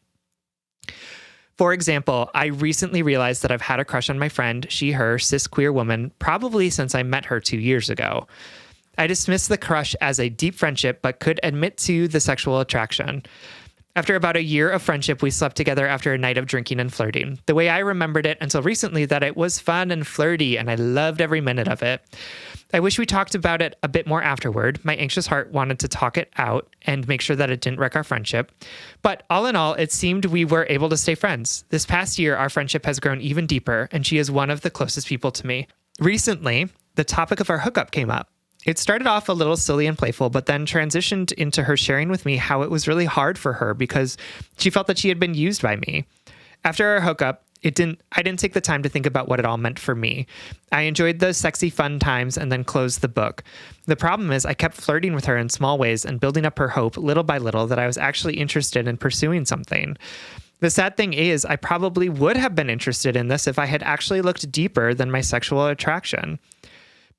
For example, I recently realized that I've had a crush on my friend, she, her, cis queer woman, probably since I met her 2 years ago. I dismissed the crush as a deep friendship, but could admit to the sexual attraction. After about a year of friendship, we slept together after a night of drinking and flirting. The way I remembered it until recently, that it was fun and flirty, and I loved every minute of it. I wish we talked about it a bit more afterward. My anxious heart wanted to talk it out and make sure that it didn't wreck our friendship. But all in all, it seemed we were able to stay friends. This past year, our friendship has grown even deeper, and she is one of the closest people to me. Recently, the topic of our hookup came up. It started off a little silly and playful, but then transitioned into her sharing with me how it was really hard for her because she felt that she had been used by me. After our hookup, I didn't take the time to think about what it all meant for me. I enjoyed the sexy fun times and then closed the book. The problem is I kept flirting with her in small ways and building up her hope little by little that I was actually interested in pursuing something. The sad thing is I probably would have been interested in this if I had actually looked deeper than my sexual attraction.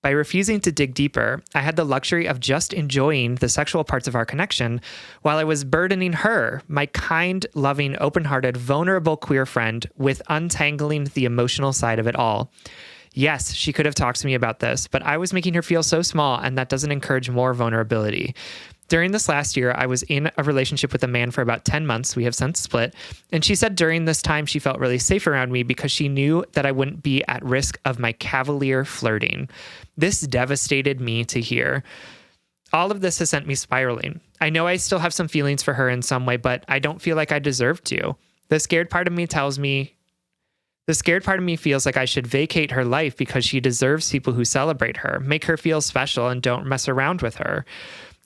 By refusing to dig deeper, I had the luxury of just enjoying the sexual parts of our connection while I was burdening her, my kind, loving, open-hearted, vulnerable queer friend, with untangling the emotional side of it all. Yes, she could have talked to me about this, but I was making her feel so small, and that doesn't encourage more vulnerability. During this last year, I was in a relationship with a man for about 10 months. We have since split. And she said during this time, she felt really safe around me because she knew that I wouldn't be at risk of my cavalier flirting. This devastated me to hear. All of this has sent me spiraling. I know I still have some feelings for her in some way, but I don't feel like I deserve to. The scared part of me feels like I should vacate her life because she deserves people who celebrate her, make her feel special, and don't mess around with her.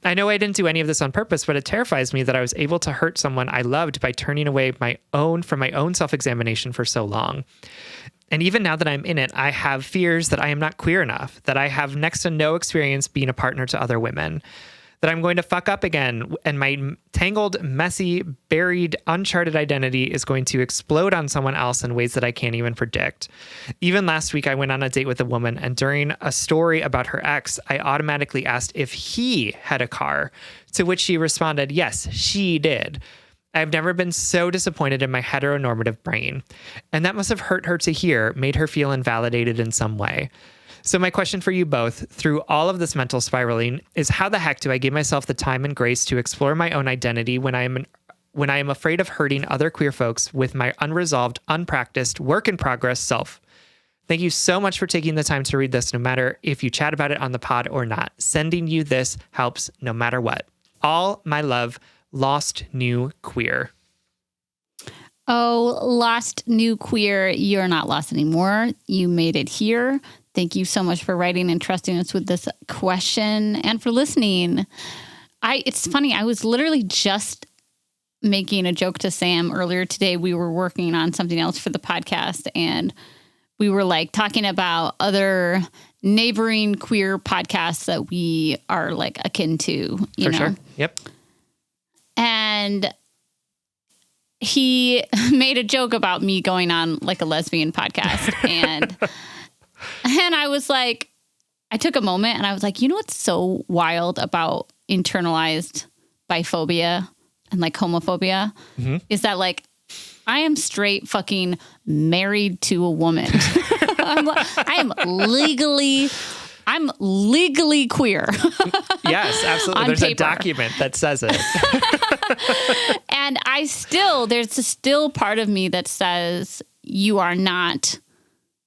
I know I didn't do any of this on purpose, but it terrifies me that I was able to hurt someone I loved by turning away from my own self-examination for so long. And even now that I'm in it, I have fears that I am not queer enough, that I have next to no experience being a partner to other women, that I'm going to fuck up again, and my tangled, messy, buried, uncharted identity is going to explode on someone else in ways that I can't even predict. Even last week, I went on a date with a woman, and during a story about her ex, I automatically asked if he had a car, to which she responded, yes, she did. I've never been so disappointed in my heteronormative brain, and that must have hurt her to hear, made her feel invalidated in some way. So my question for you both, through all of this mental spiraling, is how the heck do I give myself the time and grace to explore my own identity when I am afraid of hurting other queer folks with my unresolved, unpracticed, work-in-progress self? Thank you so much for taking the time to read this, no matter if you chat about it on the pod or not. Sending you this helps no matter what. All my love, Lost New Queer. Oh, Lost New Queer, you're not lost anymore. You made it here. Thank you so much for writing and trusting us with this question and for listening. It's funny, I was literally just making a joke to Sam earlier today. We were working on something else for the podcast, and we were like talking about other neighboring queer podcasts that we are like akin to, you know? Sure. Yep. And he made a joke about me going on like a lesbian podcast. And I was like, I took a moment and I was like, you know what's so wild about internalized biphobia and like homophobia is that like I am straight fucking married to a woman. I'm legally queer. Yes, absolutely. There's paper. A document that says it. And there's still part of me that says you are not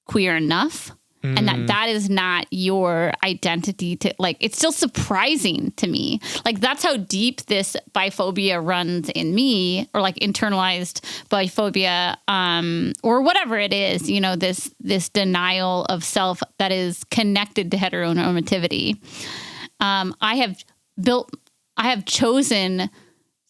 queer enough. And that is not your identity to like, it's still surprising to me. Like that's how deep this biphobia runs in me, or like internalized biphobia, or whatever it is, you know, this denial of self that is connected to heteronormativity. I have chosen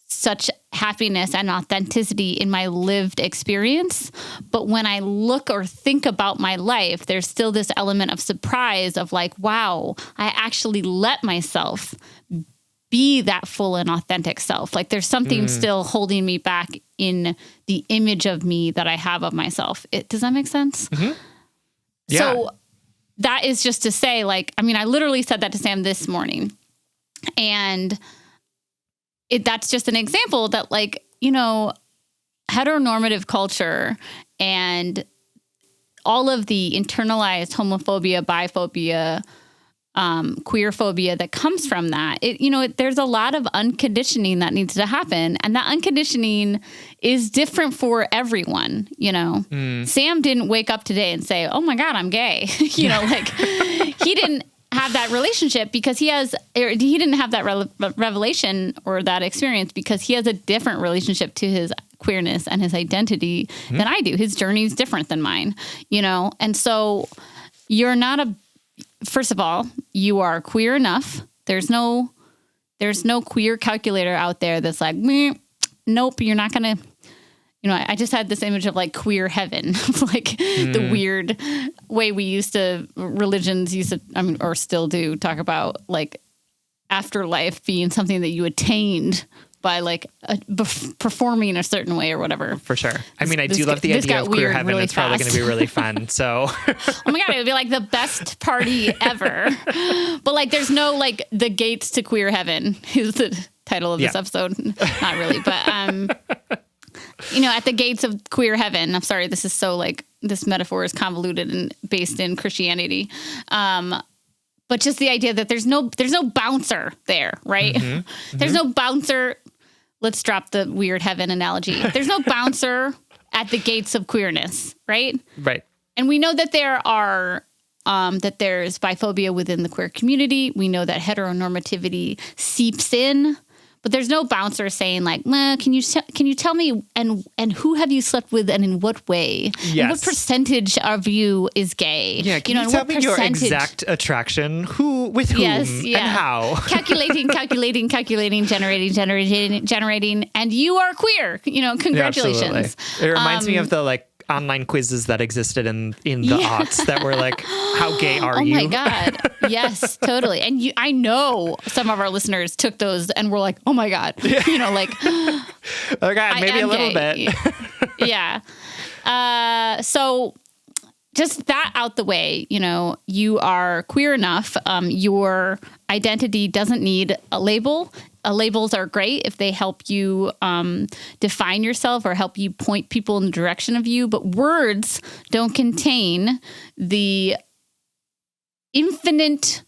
such happiness and authenticity in my lived experience. But when I look or think about my life, there's still this element of surprise of like, wow, I actually let myself be that full and authentic self. Like there's something still holding me back in the image of me that I have of myself. Does that make sense? Mm-hmm. Yeah. So that is just to say, like, I mean, I literally said that to Sam this morning, and that's just an example that, like, you know, heteronormative culture and all of the internalized homophobia, biphobia, queer phobia that comes from that, there's a lot of unconditioning that needs to happen. And that unconditioning is different for everyone, you know. Sam didn't wake up today and say, oh my God, I'm gay. Like he didn't have that relationship because he didn't have that revelation or that experience because he has a different relationship to his queerness and his identity than I do. His journey is different than mine, you know? And so first of all, you are queer enough. There's no queer calculator out there that's like, nope, you're not going to, I just had this image of like queer heaven, like the weird way religions used to, or still do, talk about like afterlife being something that you attained by like performing a certain way or whatever. For sure. I mean, I do love the idea of queer heaven. Really, it's probably going to be really fun. So, oh my God, it would be like the best party ever. But like, there's no like the gates to queer heaven is the title of this episode. Not really, but at the gates of queer heaven. I'm sorry, this is so like this metaphor is convoluted and based in Christianity. But just the idea that there's no bouncer there, right? There's no bouncer. Let's drop the weird heaven analogy. There's no bouncer at the gates of queerness, right? Right. And we know that there's biphobia within the queer community. We know that heteronormativity seeps in, but there's no bouncer saying like, can you tell me and who have you slept with and in what way? Yes. And what percentage of you is gay? Yeah, can you tell me your exact attraction? Who, with whom, and how? Calculating, generating, and you are queer. Congratulations. Yeah, it reminds me of the like online quizzes that existed in the aughts that were like, how gay are you? Oh my God. Yes, totally. And I know some of our listeners took those and were like, oh my God, like, oh God, maybe a little bit. Yeah. So just that out the way, you are queer enough. Your identity doesn't need a label. Labels are great if they help you define yourself or help you point people in the direction of you. But words don't contain the infinite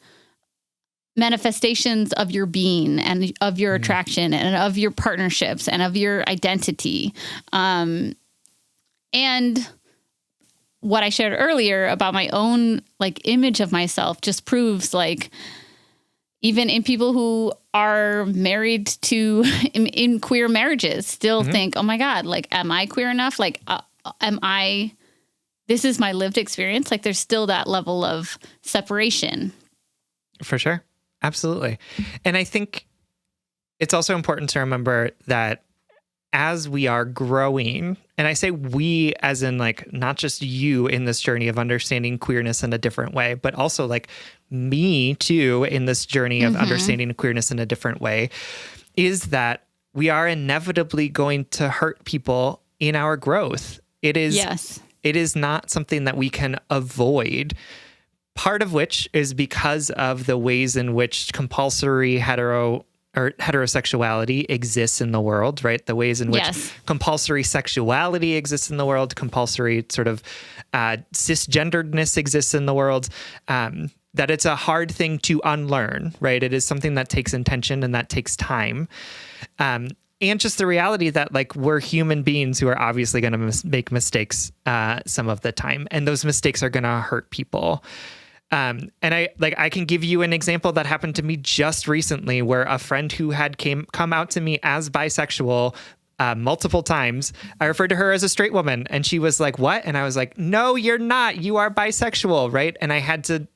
manifestations of your being and of your attraction and of your partnerships and of your identity. And what I shared earlier about my own like image of myself just proves like, even in people who are married to in queer marriages still think, oh my God, like, am I queer enough? Like, this is my lived experience. Like there's still that level of separation. For sure. Absolutely. And I think it's also important to remember that as we are growing, and I say we as in like, not just you in this journey of understanding queerness in a different way, but also like me too in this journey of understanding queerness in a different way, is that we are inevitably going to hurt people in our growth. It is not something that we can avoid. Part of which is because of the ways in which compulsory heterosexuality exists in the world, right? The ways in which compulsory sexuality exists in the world, compulsory sort of cisgenderedness exists in the world, that it's a hard thing to unlearn, right? It is something that takes intention and that takes time. And just the reality that like we're human beings who are obviously going to make mistakes some of the time, and those mistakes are going to hurt people. And I can give you an example that happened to me just recently, where a friend who had come out to me as bisexual multiple times, I referred to her as a straight woman, and she was like, "What?" And I was like, "No, you're not. You are bisexual, right?" And I had to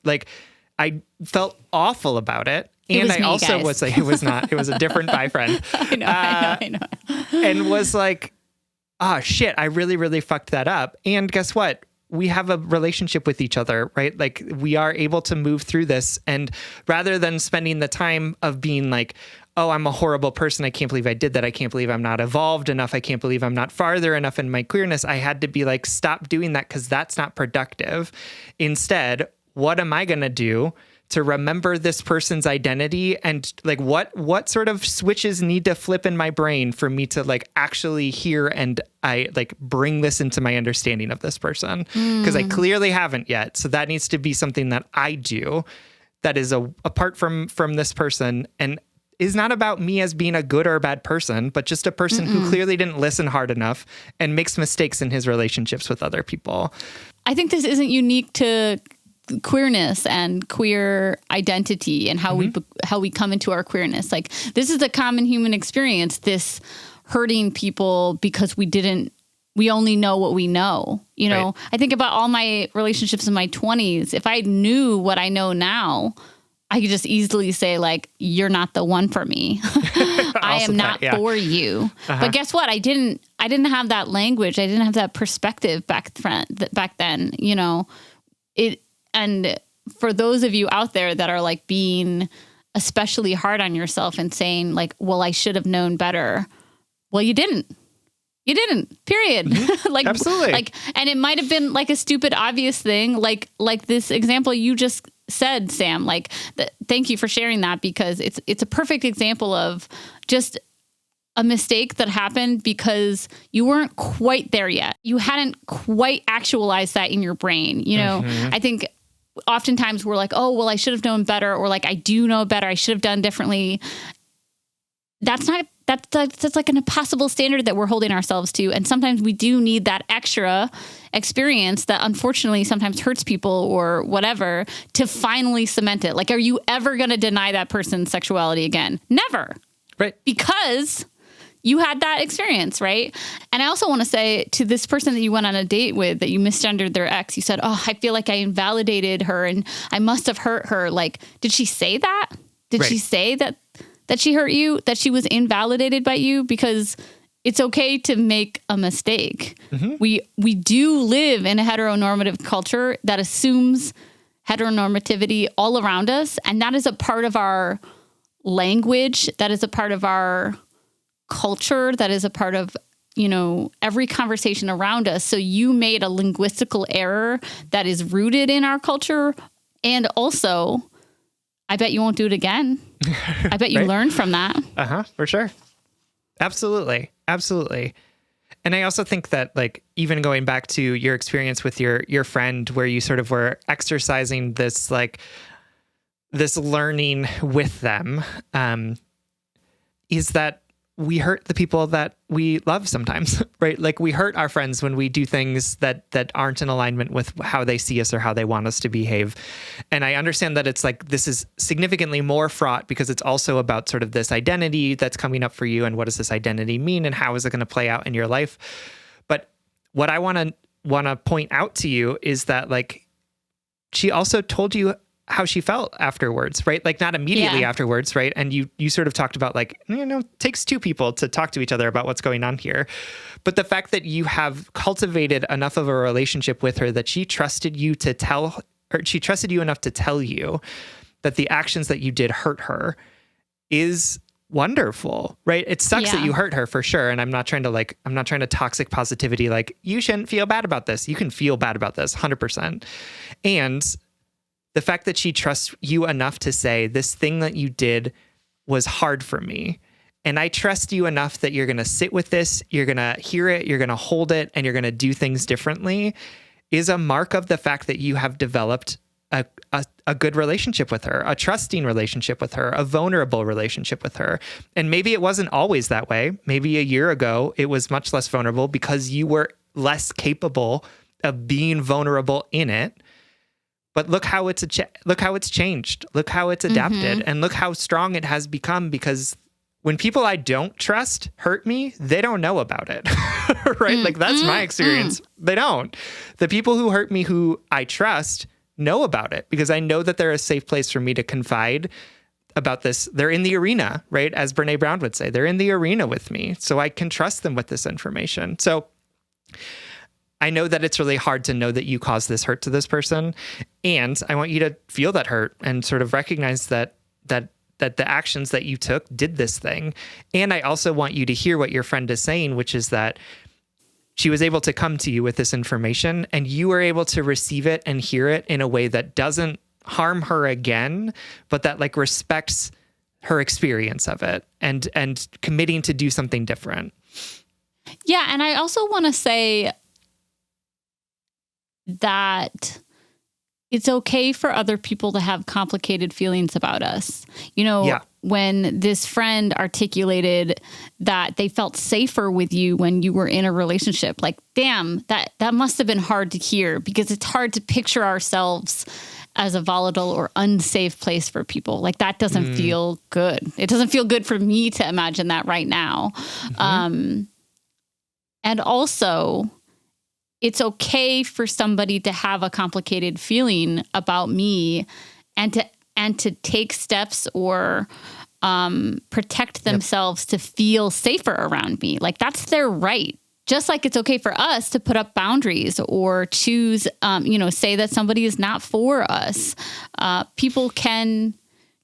I felt awful about it. And I also was like, it was not, it was a different bi friend. I know. And was like, oh shit, I really, really fucked that up. And guess what? We have a relationship with each other, right? Like we are able to move through this. And rather than spending the time of being like, oh, I'm a horrible person, I can't believe I did that, I can't believe I'm not evolved enough, I can't believe I'm not farther enough in my queerness, I had to be like, stop doing that because that's not productive. Instead, what am I going to do to remember this person's identity, and like what sort of switches need to flip in my brain for me to like actually hear and I like bring this into my understanding of this person, because I clearly haven't yet. So that needs to be something that I do that is apart from this person, and is not about me as being a good or a bad person, but just a person who clearly didn't listen hard enough and makes mistakes in his relationships with other people. I think this isn't unique to queerness and queer identity and how we come into our queerness. Like this is a common human experience, this hurting people because we only know what we know. You know, right. I think about all my relationships in my 20s. If I knew what I know now, I could just easily say like, you're not the one for me. I am not for you. But guess what? I didn't have that language. I didn't have that perspective back then, you know, and for those of you out there that are like being especially hard on yourself and saying like, well, I should have known better. Well, you didn't, period. Like, absolutely. Like, and it might've been like a stupid, obvious thing. Like this example you just said, Sam, like thank you for sharing that, because it's a perfect example of just a mistake that happened because you weren't quite there yet. You hadn't quite actualized that in your brain. You know, I think oftentimes we're like, oh, well, I should have known better, or like, I do know better, I should have done differently. That's like an impossible standard that we're holding ourselves to. And sometimes we do need that extra experience that unfortunately sometimes hurts people or whatever to finally cement it. Like, are you ever going to deny that person's sexuality again? Never. Right. Because you had that experience, right? And I also want to say to this person that you went on a date with, that you misgendered their ex, you said, oh, I feel like I invalidated her and I must have hurt her. Like, did she say that? Did she say that she hurt you, that she was invalidated by you? Because it's okay to make a mistake. We do live in a heteronormative culture that assumes heteronormativity all around us. And that is a part of our language. That is a part of our culture. That is a part of, you know, every conversation around us. So you made a linguistical error that is rooted in our culture. And also, I bet you won't do it again. I bet you learned from that. For sure. Absolutely. Absolutely. And I also think that, like, even going back to your experience with your friend, where you sort of were exercising this, like, this learning with them, is that we hurt the people that we love sometimes, right? Like, we hurt our friends when we do things that aren't in alignment with how they see us or how they want us to behave. And I understand that it's like, this is significantly more fraught because it's also about sort of this identity that's coming up for you, and what does this identity mean, and how is it going to play out in your life? But what I want to point out to you is that, like, she also told you how she felt afterwards, right? Like, not immediately afterwards, right? And you sort of talked about, like, you know, it takes two people to talk to each other about what's going on here. But the fact that you have cultivated enough of a relationship with her that she trusted you to tell, or she trusted you enough to tell you that the actions that you did hurt her is wonderful, right? It sucks that you hurt her, for sure. And I'm not trying to toxic positivity, like, you shouldn't feel bad about this. You can feel bad about this 100%. And the fact that she trusts you enough to say, this thing that you did was hard for me, and I trust you enough that you're going to sit with this, you're going to hear it, you're going to hold it, and you're going to do things differently, is a mark of the fact that you have developed a good relationship with her, a trusting relationship with her, a vulnerable relationship with her. And maybe it wasn't always that way. Maybe a year ago, it was much less vulnerable because you were less capable of being vulnerable in it. But look how it's changed. Look how it's adapted, and look how strong it has become. Because when people I don't trust hurt me, they don't know about it, right? Like that's my experience. They don't. The people who hurt me, who I trust, know about it because I know that they're a safe place for me to confide about this. They're in the arena, right? As Brene Brown would say, they're in the arena with me, so I can trust them with this information. So I know that it's really hard to know that you caused this hurt to this person. And I want you to feel that hurt and sort of recognize that the actions that you took did this thing. And I also want you to hear what your friend is saying, which is that she was able to come to you with this information and you were able to receive it and hear it in a way that doesn't harm her again, but that like respects her experience of it and committing to do something different. Yeah. And I also want to say that it's okay for other people to have complicated feelings about us. You know, when this friend articulated that they felt safer with you when you were in a relationship, like, damn, that must have been hard to hear because it's hard to picture ourselves as a volatile or unsafe place for people. Like that doesn't feel good. It doesn't feel good for me to imagine that right now. And also, it's okay for somebody to have a complicated feeling about me and to take steps or protect themselves to feel safer around me. Like that's their right. Just like it's okay for us to put up boundaries or choose, say that somebody is not for us. People can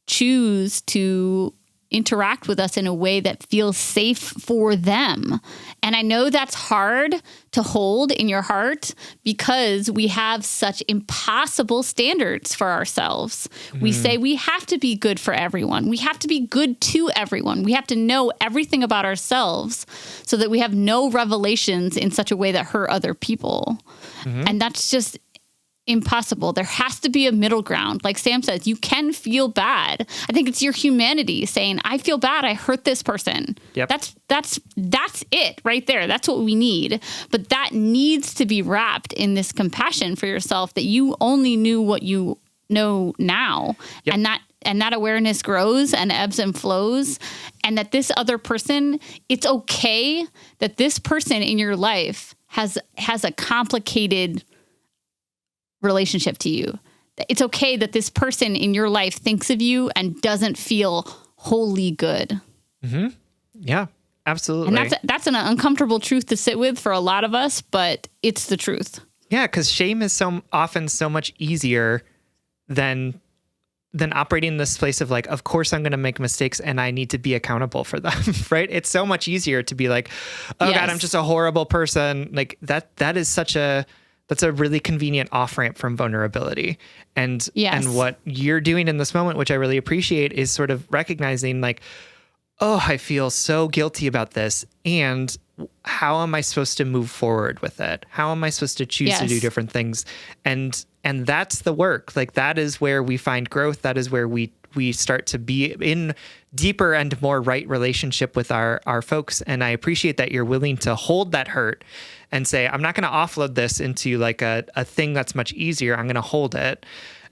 choose to interact with us in a way that feels safe for them. And I know that's hard to hold in your heart because we have such impossible standards for ourselves. We say we have to be good for everyone. We have to be good to everyone. We have to know everything about ourselves so that we have no revelations in such a way that hurt other people. And that's just impossible. There has to be a middle ground. Like Sam says, you can feel bad. I think it's your humanity saying, I feel bad. I hurt this person. Yep. That's it right there. That's what we need. But that needs to be wrapped in this compassion for yourself that you only knew what you know now. Yep. And that awareness grows and ebbs and flows. And that this other person, it's okay that this person in your life has a complicated relationship to you. It's okay that this person in your life thinks of you and doesn't feel wholly good. Yeah, absolutely. And that's an uncomfortable truth to sit with for a lot of us, but it's the truth. Yeah, because shame is so often so much easier than operating in this place of like, of course I'm going to make mistakes and I need to be accountable for them, right? It's so much easier to be like, oh God, I'm just a horrible person. Like that's a really convenient off-ramp from vulnerability. And what you're doing in this moment, which I really appreciate, is sort of recognizing like, oh, I feel so guilty about this. And how am I supposed to move forward with it? How am I supposed to choose to do different things? And that's the work. Like that is where we find growth. That is where we start to be in deeper and more right relationship with our folks. And I appreciate that you're willing to hold that hurt and say, I'm not going to offload this into like a thing that's much easier. I'm going to hold it.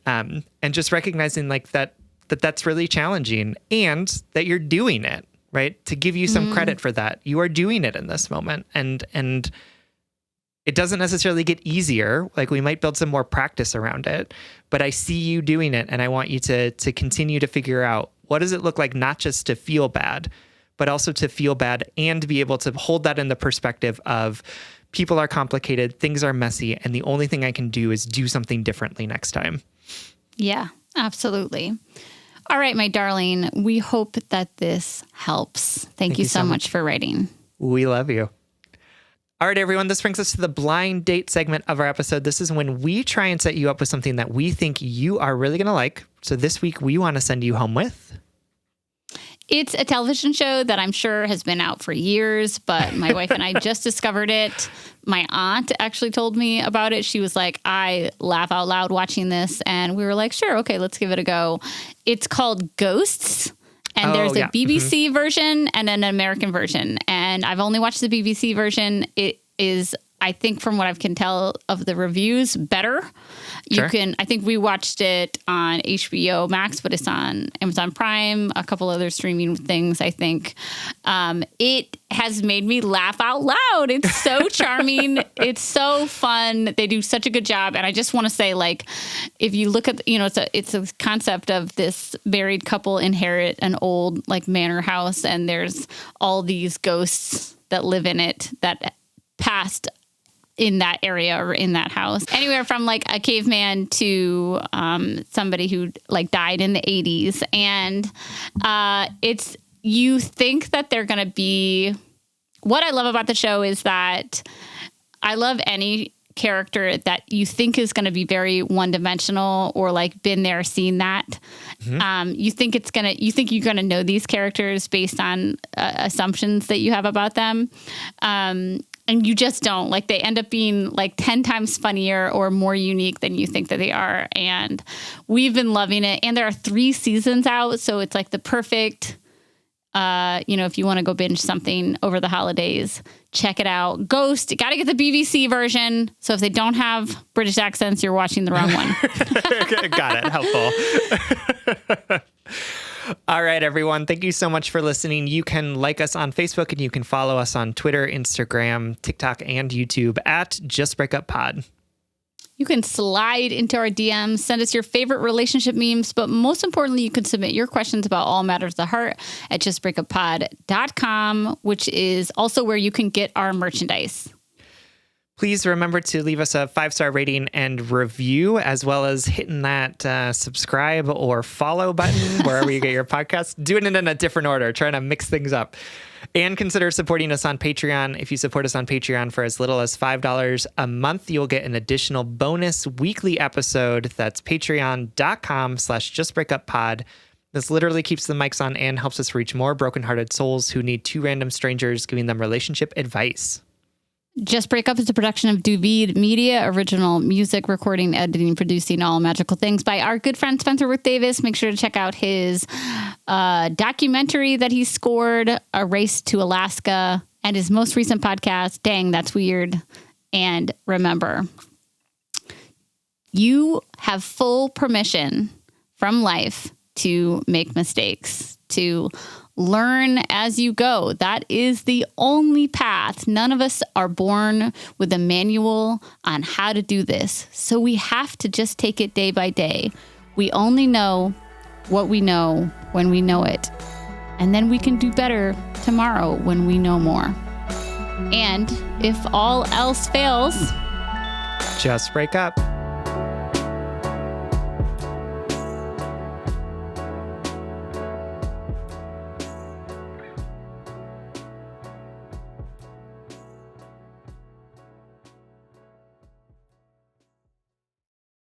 And just recognizing like that's really challenging and that you're doing it, right? To give you some credit for that. You are doing it in this moment. And it doesn't necessarily get easier. Like we might build some more practice around it, but I see you doing it. And I want you to continue to figure out what does it look like, not just to feel bad, but also to feel bad and be able to hold that in the perspective of people are complicated, things are messy, and the only thing I can do is do something differently next time. Yeah, absolutely. All right, my darling, we hope that this helps. Thank you so much for writing. We love you. All right, everyone, this brings us to the blind date segment of our episode. This is when we try and set you up with something that we think you are really going to like. So this week, we want to send you home with... It's a television show that I'm sure has been out for years, but my wife and I just discovered it. My aunt actually told me about it. She was like, I laugh out loud watching this. And we were like, sure, okay, let's give it a go. It's called Ghosts. And there's a BBC version and an American version. And I've only watched the BBC version. It is, I think from what I can tell of the reviews, better. Sure. I think we watched it on HBO Max, but it's on Amazon Prime, a couple other streaming things, I think. It has made me laugh out loud. It's so charming. It's so fun. They do such a good job. And I just want to say, like, if you look at, it's a concept of this married couple inherit an old, like, manor house, and there's all these ghosts that live in it that passed in that area or in that house. Anywhere from like a caveman to somebody who like died in the 80s. And you think that they're going to be, what I love about the show is that I love any character that you think is going to be very one-dimensional or like been there, seen that. Mm-hmm. You think you're going to know these characters based on assumptions that you have about them. And you just don't. Like, they end up being like 10 times funnier or more unique than you think that they are. And we've been loving it. And there are 3 seasons out. So it's like the perfect, if you want to go binge something over the holidays, check it out. Ghost, you got to get the BBC version. So if they don't have British accents, you're watching the wrong one. Got it. Helpful. All right, everyone. Thank you so much for listening. You can like us on Facebook and you can follow us on Twitter, Instagram, TikTok, and YouTube at Just Break Up Pod. You can slide into our DMs, send us your favorite relationship memes, but most importantly, you can submit your questions about all matters of the heart at justbreakuppod.com, which is also where you can get our merchandise. Please remember to leave us a 5-star rating and review, as well as hitting that subscribe or follow button wherever you get your podcasts. Doing it in a different order, trying to mix things up. And consider supporting us on Patreon. If you support us on Patreon for as little as $5 a month, you'll get an additional bonus weekly episode. That's patreon.com/justbreakuppod. This literally keeps the mics on and helps us reach more brokenhearted souls who need 2 random strangers giving them relationship advice. Just Break Up is a production of Duvid Media, original music, recording, editing, producing, all magical things by our good friend Spencer Worth Davis. Make sure to check out his documentary that he scored, A Race to Alaska, and his most recent podcast, Dang, That's Weird. And remember, you have full permission from life to make mistakes, to learn as you go. That is the only path. None of us are born with a manual on how to do this. So we have to just take it day by day. We only know what we know when we know it. And then we can do better tomorrow when we know more. And if all else fails, just break up.